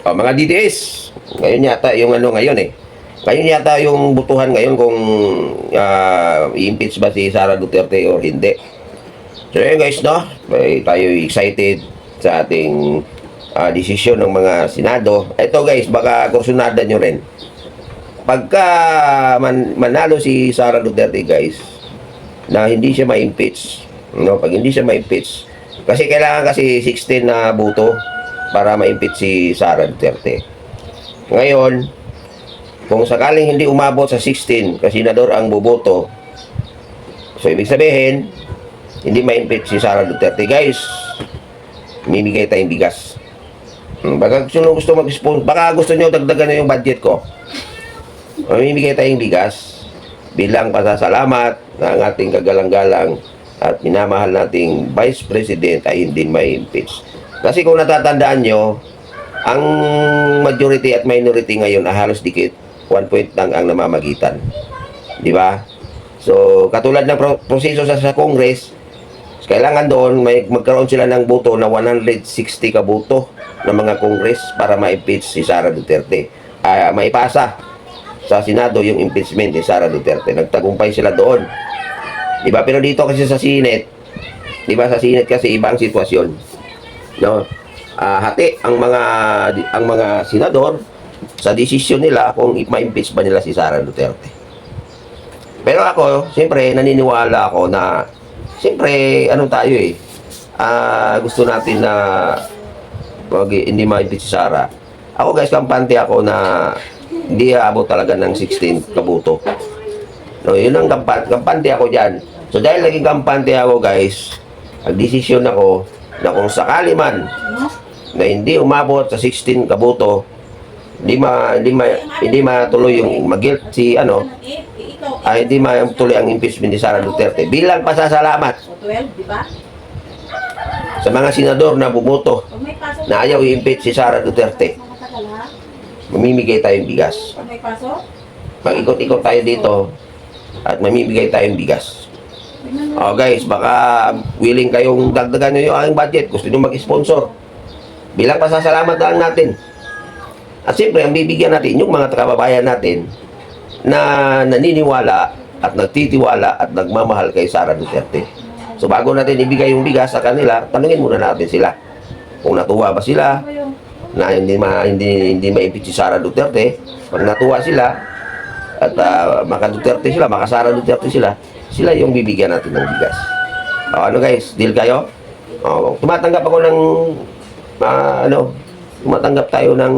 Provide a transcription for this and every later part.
Oh, mga DDS, ngayon yata yung ano ngayon eh. Ngayon yata yung butuhan ngayon kung i-impeach ba si Sara Duterte o hindi. So yun guys, no? May tayo excited sa ating desisyon ng mga Senado. Ito guys, baka kursunada nyo rin. Pagka manalo si Sara Duterte guys, na hindi siya ma-impeach. No? Pag hindi siya ma-impeach, kasi kailangan kasi 16 na boto para ma-impeach si Sara Duterte. Ngayon, kung sakaling hindi umabot sa 16 kasi senador ang boboto, so ibig sabihin, hindi ma-impeach si Sara Duterte. Guys, mimigay tayong bigas. Baka gusto mag-sponsor, baka gusto nyo dagdagan na yung budget ko. Mamimigay tayong bigas bilang pasasalamat ng ating kagalang-galang at minamahal nating Vice President ay hindi ma-impeach. Kasi kung natatandaan nyo, ang majority at minority ngayon ay halos dikit. 1 point lang ang namamagitan. Di ba? So, katulad ng proseso sa Congress, kailangan doon magkaroon sila ng boto na 160 kaboto ng mga Congress para ma-impeach si Sara Duterte. Maipasa sa Senado yung impeachment ni Sara Duterte. Nagtagumpay sila doon. Di ba? Pero dito kasi sa Senate, di ba sa Senate kasi ibang sitwasyon. No? Hati ang mga senador sa desisyon nila kung ma-impeach ba nila si Sara Duterte. Pero ako, siyempre, naniniwala ako na siyempre, ano tayo eh, gusto natin na hindi ma-impeach si Sara. Ako guys, kampante ako na hindi aabot talaga ng 16 kabuto. No, yun ang kampante ako dyan. So dahil naging kampante ako guys, nagdesisyon ako na kung sakali man na hindi umabot sa 16 kabuto, hindi matuloy yung mag-guilt si hindi matuloy ang impeachment ni Sara Duterte bilang pasasalamat sa mga senador na bumoto na ayaw i-impeach si Sara Duterte. Mamimigay tayong bigas. Mag-ikot-ikot tayo dito at mamimigay tayong bigas. Oh guys, baka willing kayong dagdagan nyo yung aking budget. Gusto nyo mag-sponsor. Bilang pasasalamat lang natin. At siyempre, ang bibigyan natin yung mga kababayan natin na naniniwala at nagtitiwala at nagmamahal kay Sara Duterte. So bago natin ibigay yung bigas sa kanila, tanungin muna natin sila. Kung natuwa ba sila na hindi ma-impeach si Sara Duterte. Pag natuwa sila at maka-Duterte sila, maka-Sara Duterte sila yung bibigyan natin ng bigas. Ano guys, deal kayo? Tumatanggap ako ng tumatanggap tayo ng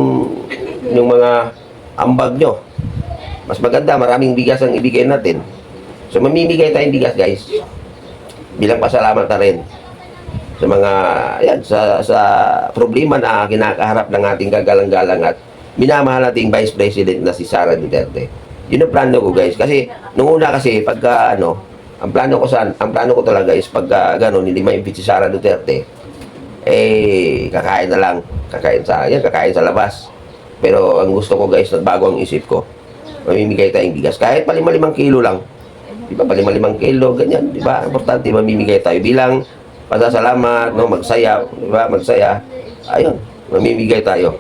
yung mga ambag nyo. Mas maganda, maraming bigas ang ibigay natin. So mamimigay tayong bigas guys bilang pasalamat na rin sa mga sa problema na kinakaharap ng ating kagalang-galang at minamahal nating Vice President na si Sara Duterte. Yun ang plano ko guys. Kasi nung una kasi pagka ang plano ko talaga is pagka hindi ma-impeach si Sara Duterte, kakain na lang. Kakain sa labas. Pero ang gusto ko guys, nagbago ang isip ko. Mamimigay tayong bigas. Kahit pa 5 kilo lang. Di ba? 5 kilo, ganyan. Di ba? Importante, mamimigay tayo bilang pasasalamat, no? Magsaya. Di ba? Magsaya. Ayun, mamimigay tayo.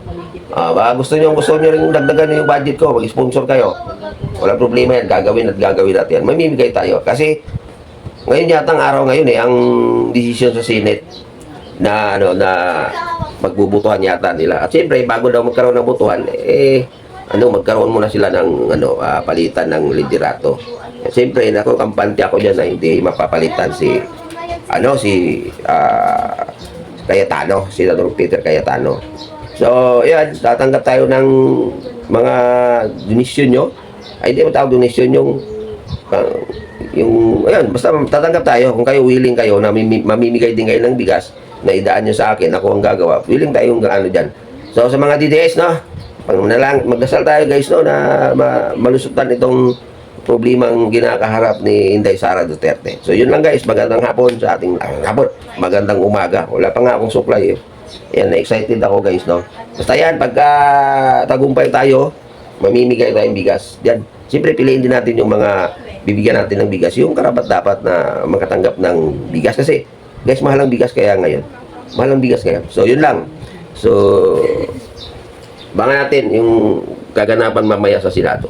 Baka gusto nyo rin dagdagan yung budget ko, mag-sponsor kayo. Walang problema yan, gagawin natin yan. Mamimigay tayo. Kasi, ngayon yata ang araw ngayon ang decision sa Senate na magbubutuhan yata nila. At siyempre, bago daw magkaroon ng butuhan, magkaroon muna sila ng palitan ng liderato. At siyempre, kampante ako dyan na hindi mapapalitan si Cayetano, si Senador Peter Cayetano. So, yan, tatanggap tayo ng mga donasyon nyo. Hindi mo tawag donasyon basta tatanggap tayo kung kayo willing kayo na mamimigay din kayo ng bigas na idaan nyo sa akin, ako ang gagawa. Willing tayong dyan. So, sa mga DDS, magdasal tayo guys, na malusutan itong problemang ginakaharap ni Inday Sara Duterte. So, yun lang guys. Magandang hapon sa ating magandang umaga. Wala pa nga akong supply Yan, na-excited ako guys, Basta yan, pagka tagumpay tayo, mamimigay tayong bigas. Yan. Siyempre, piliin din natin yung mga bibigyan natin ng bigas. Yung karapat-dapat na makatanggap ng bigas. Kasi, guys, mahal ang bigas kaya ngayon. So, yun lang. So, Bangan natin yung kaganapan mamaya sa Senado.